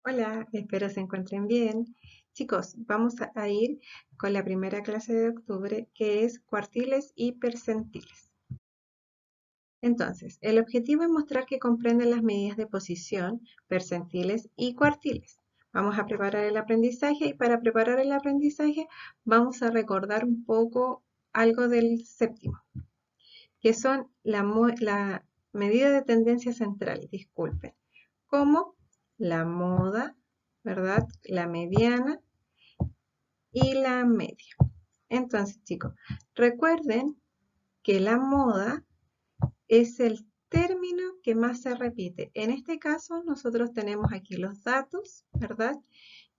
Hola, espero se encuentren bien. Chicos, vamos a ir con la primera clase de octubre que es cuartiles y percentiles. Entonces, el objetivo es mostrar que comprenden las medidas de posición, percentiles y cuartiles. Vamos a preparar el aprendizaje y para preparar el aprendizaje vamos a recordar un poco algo del séptimo, que son la medida de tendencia central, disculpen, como la moda, ¿verdad? La mediana y la media. Entonces, chicos, recuerden que la moda es el término que más se repite. En este caso, nosotros tenemos aquí los datos, ¿verdad?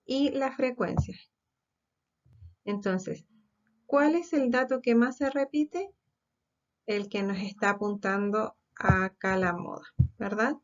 Y la frecuencia. Entonces, ¿cuál es el dato que más se repite? El que nos está apuntando acá la moda, ¿verdad?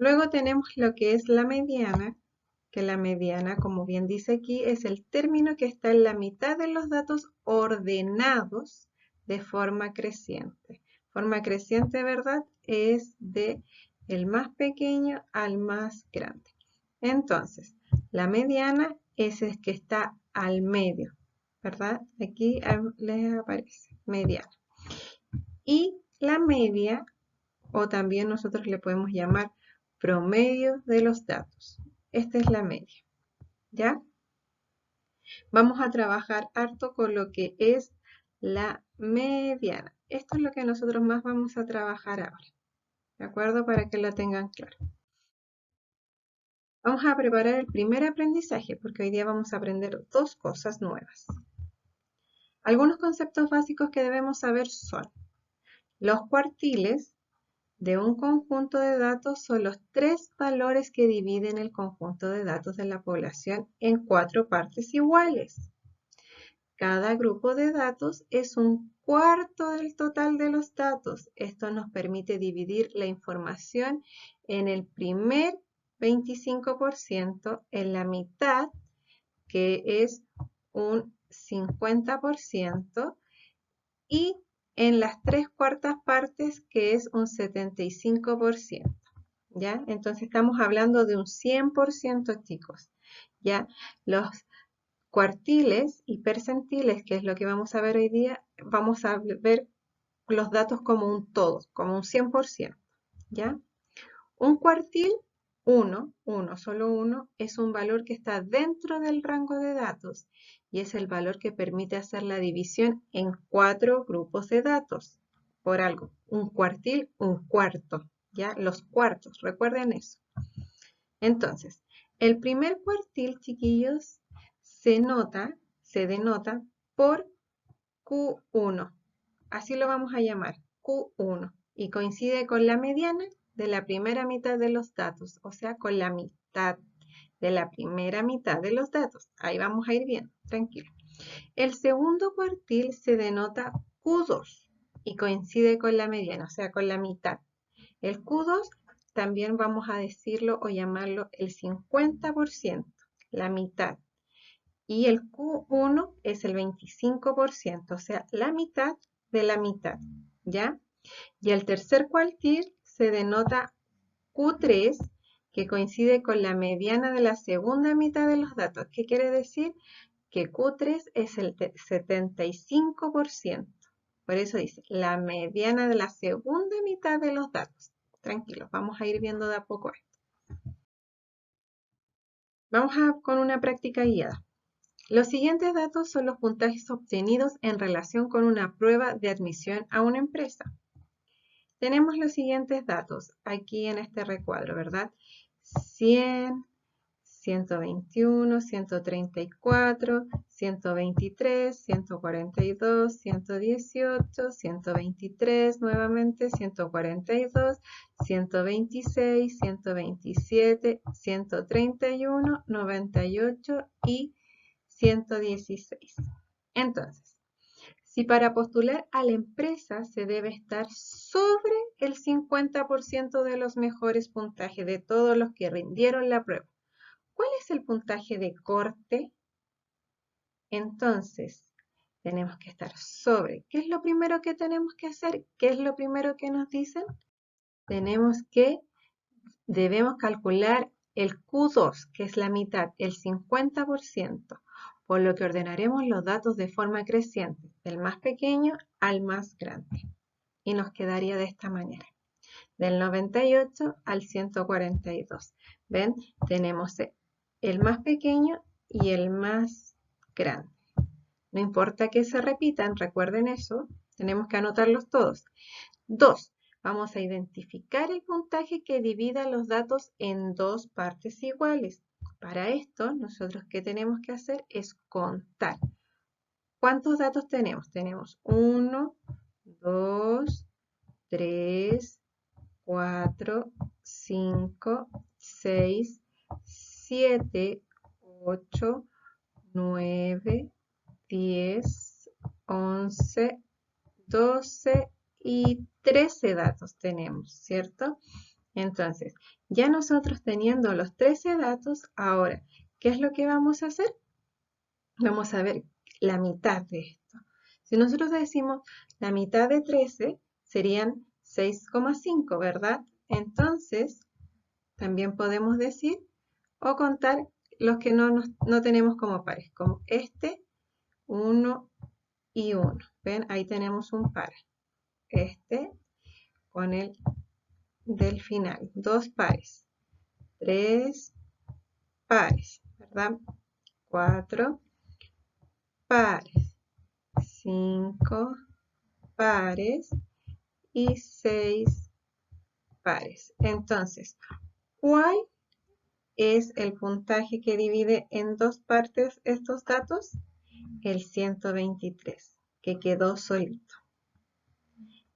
Luego tenemos lo que es la mediana, que la mediana, como bien dice aquí, es el término que está en la mitad de los datos ordenados de forma creciente. Forma creciente, ¿verdad? Es de el más pequeño al más grande. Entonces, la mediana es el que está al medio, ¿verdad? Aquí les aparece mediana. Y la media, o también nosotros le podemos llamar promedio de los datos. Esta es la media, ¿ya? Vamos a trabajar harto con lo que es la mediana. Esto es lo que nosotros más vamos a trabajar ahora, ¿de acuerdo? Para que lo tengan claro. Vamos a preparar el primer aprendizaje porque hoy día vamos a aprender dos cosas nuevas. Algunos conceptos básicos que debemos saber son los cuartiles de un conjunto de datos son los tres valores que dividen el conjunto de datos de la población en cuatro partes iguales. Cada grupo de datos es un cuarto del total de los datos. Esto nos permite dividir la información en el primer 25%, en la mitad, que es un 50%, y en las tres cuartas partes, que es un 75%. ¿Ya? Entonces estamos hablando de un 100%, chicos. ¿Ya? Los cuartiles y percentiles, que es lo que vamos a ver hoy día, vamos a ver los datos como un todo, como un 100%, ¿ya? Un cuartil, solo uno, es un valor que está dentro del rango de datos y es el valor que permite hacer la división en cuatro grupos de datos. Por algo, un cuartil, un cuarto, ¿ya? Los cuartos, recuerden eso. Entonces, el primer cuartil, chiquillos, se denota por Q1. Así lo vamos a llamar, Q1. Y coincide con la mediana de la primera mitad de los datos, o sea, con la mitad de la primera mitad de los datos. Ahí vamos a ir bien, tranquilo. El segundo cuartil se denota Q2 y coincide con la mediana, o sea, con la mitad. El Q2 también vamos a decirlo o llamarlo el 50%, la mitad. Y el Q1 es el 25%, o sea, la mitad de la mitad, ¿ya? Y el tercer cuartil se denota Q3, que coincide con la mediana de la segunda mitad de los datos. ¿Qué quiere decir? Que Q3 es el 75%. Por eso dice, la mediana de la segunda mitad de los datos. Tranquilos, vamos a ir viendo de a poco esto. Vamos con una práctica guiada. Los siguientes datos son los puntajes obtenidos en relación con una prueba de admisión a una empresa. Tenemos los siguientes datos aquí en este recuadro, ¿verdad? 100, 121, 134, 123, 142, 118, 123, nuevamente 142, 126, 127, 131, 98 y 116. Entonces, si para postular a la empresa se debe estar sobre el 50% de los mejores puntajes de todos los que rindieron la prueba, ¿cuál es el puntaje de corte? Entonces, tenemos que estar sobre. ¿Qué es lo primero que tenemos que hacer? ¿Qué es lo primero que nos dicen? Debemos calcular el Q2, que es la mitad, el 50%, por lo que ordenaremos los datos de forma creciente, del más pequeño al más grande. Y nos quedaría de esta manera, del 98 al 142. ¿Ven? Tenemos el más pequeño y el más grande. No importa que se repitan, recuerden eso, tenemos que anotarlos todos. 2. Vamos a identificar el puntaje que divida los datos en dos partes iguales. Para esto, nosotros ¿qué tenemos que hacer? Es contar. ¿Cuántos datos tenemos? Tenemos 1, 2, 3, 4, 5, 6, 7, 8, 9, 10, 11, 12 y 13 datos tenemos, ¿cierto? Entonces, ya nosotros teniendo los 13 datos, ahora, ¿qué es lo que vamos a hacer? Vamos a ver la mitad de esto. Si nosotros decimos la mitad de 13, serían 6,5, ¿verdad? Entonces, también podemos decir o contar los que no tenemos como pares, como este, 1 y 1. ¿Ven? Ahí tenemos un par. Este con el del final. 2 pares. 3 pares, ¿verdad? 4 pares. 5 pares y 6 pares. Entonces, ¿cuál es el puntaje que divide en dos partes estos datos? El 123, que quedó solito.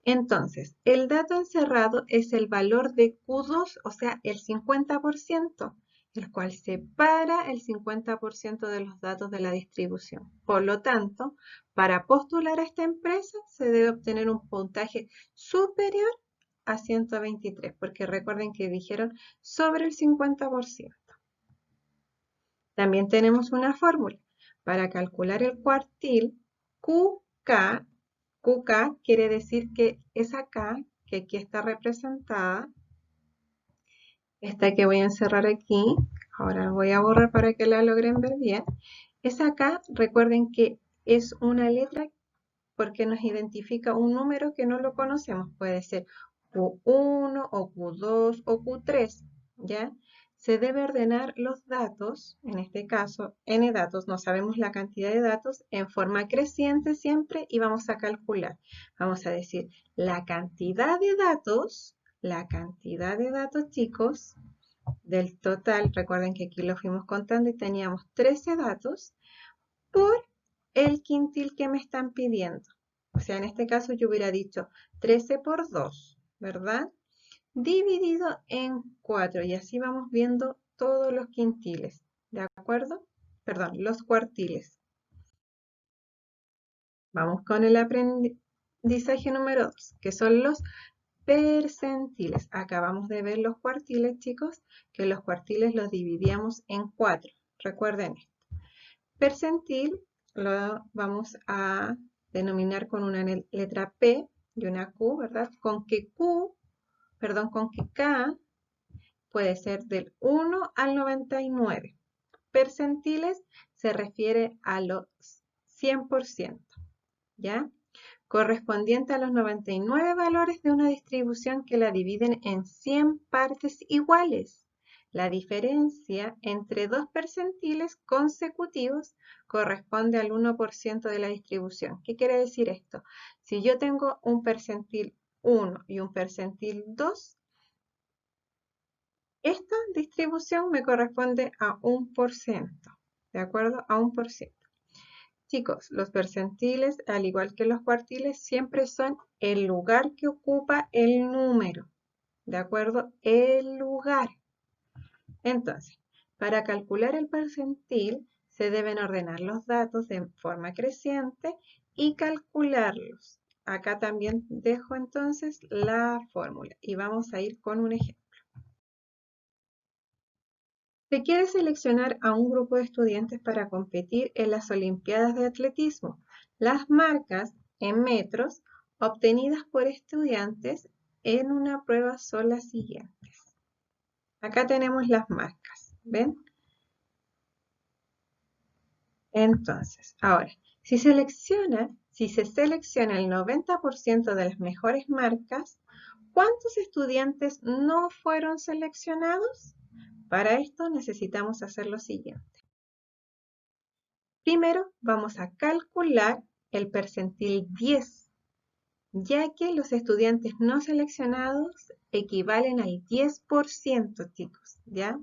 Entonces, el dato encerrado es el valor de Q2, o sea, el 50%, el cual separa el 50% de los datos de la distribución. Por lo tanto, para postular a esta empresa se debe obtener un puntaje superior a 123, porque recuerden que dijeron sobre el 50%. También tenemos una fórmula para calcular el cuartil. QK quiere decir que esa K, que aquí está representada, esta que voy a encerrar aquí, ahora la voy a borrar para que la logren ver bien. Esa K, recuerden que es una letra porque nos identifica un número que no lo conocemos. Puede ser Q1 o Q2 o Q3, ¿ya? Se debe ordenar los datos, en este caso n datos, no sabemos la cantidad de datos, en forma creciente siempre y vamos a calcular. Vamos a decir la cantidad de datos, chicos, del total, recuerden que aquí lo fuimos contando y teníamos 13 datos, por el quintil que me están pidiendo. O sea, en este caso yo hubiera dicho 13 por 2, ¿verdad? Dividido en 4 y así vamos viendo todos los quintiles, ¿de acuerdo? Perdón, los cuartiles. Vamos con el aprendizaje número 2, que son los percentiles. Acabamos de ver los cuartiles, chicos, que los cuartiles los dividíamos en 4. Recuerden esto. Percentil lo vamos a denominar con una letra P y una Q, ¿verdad? Con que K puede ser del 1 al 99. Percentiles se refiere a los 100%, ¿ya? Correspondiente a los 99 valores de una distribución que la dividen en 100 partes iguales. La diferencia entre dos percentiles consecutivos corresponde al 1% de la distribución. ¿Qué quiere decir esto? Si yo tengo un percentil 1 y un percentil 2, esta distribución me corresponde a 1%, ¿de acuerdo? A 1%. Chicos, los percentiles, al igual que los cuartiles, siempre son el lugar que ocupa el número, ¿de acuerdo? El lugar. Entonces, para calcular el percentil, se deben ordenar los datos de forma creciente y calcularlos. Acá también dejo entonces la fórmula y vamos a ir con un ejemplo. Se quiere seleccionar a un grupo de estudiantes para competir en las Olimpiadas de Atletismo. Las marcas en metros obtenidas por estudiantes en una prueba son las siguientes. Acá tenemos las marcas, ¿ven? Entonces, ahora, si se selecciona el 90% de las mejores marcas, ¿cuántos estudiantes no fueron seleccionados? Para esto necesitamos hacer lo siguiente. Primero vamos a calcular el percentil 10, ya que los estudiantes no seleccionados equivalen al 10%, chicos, ¿ya?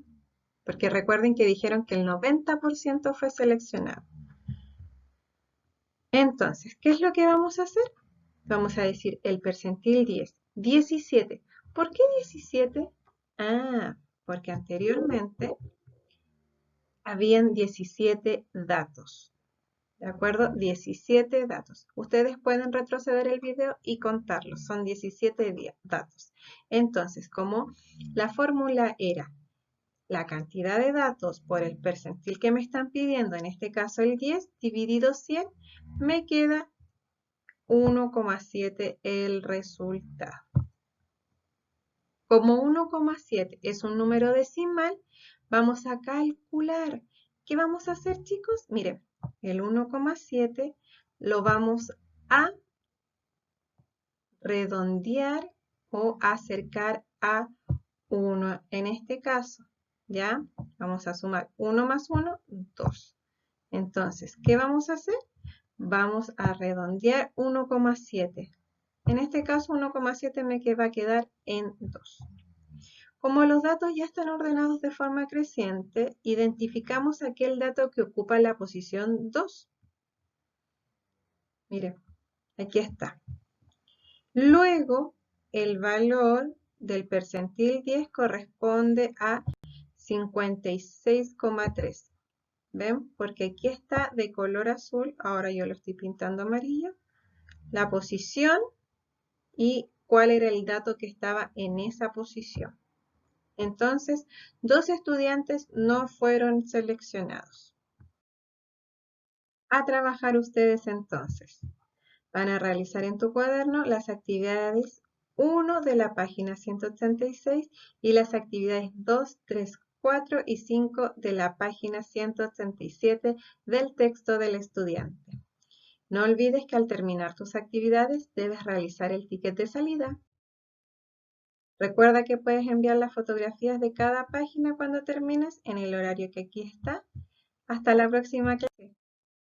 Porque recuerden que dijeron que el 90% fue seleccionado. Entonces, ¿qué es lo que vamos a hacer? Vamos a decir el percentil 10. 17. ¿Por qué 17? Ah, porque anteriormente habían 17 datos. ¿De acuerdo? 17 datos. Ustedes pueden retroceder el video y contarlos. Son 17 datos. Entonces, como la fórmula era la cantidad de datos por el percentil que me están pidiendo, en este caso el 10, dividido 100, me queda 1,7 el resultado. Como 1,7 es un número decimal, vamos a calcular. ¿Qué vamos a hacer, chicos? Miren, el 1,7 lo vamos a redondear o acercar a 1 en este caso. ¿Ya? Vamos a sumar 1 más 1, 2. Entonces, ¿qué vamos a hacer? Vamos a redondear 1,7. En este caso 1,7 me va a quedar en 2. Como los datos ya están ordenados de forma creciente, identificamos aquel dato que ocupa la posición 2. Miren, aquí está. Luego, el valor del percentil 10 corresponde a 56,3. ¿Ven? Porque aquí está de color azul, ahora yo lo estoy pintando amarillo, la posición y cuál era el dato que estaba en esa posición. Entonces, 2 estudiantes no fueron seleccionados. A trabajar ustedes entonces. Van a realizar en tu cuaderno las actividades 1 de la página 186 y las actividades 2, 3, 4 y 5 de la página 187 del texto del estudiante. No olvides que al terminar tus actividades debes realizar el ticket de salida. Recuerda que puedes enviar las fotografías de cada página cuando termines en el horario que aquí está. Hasta la próxima clase.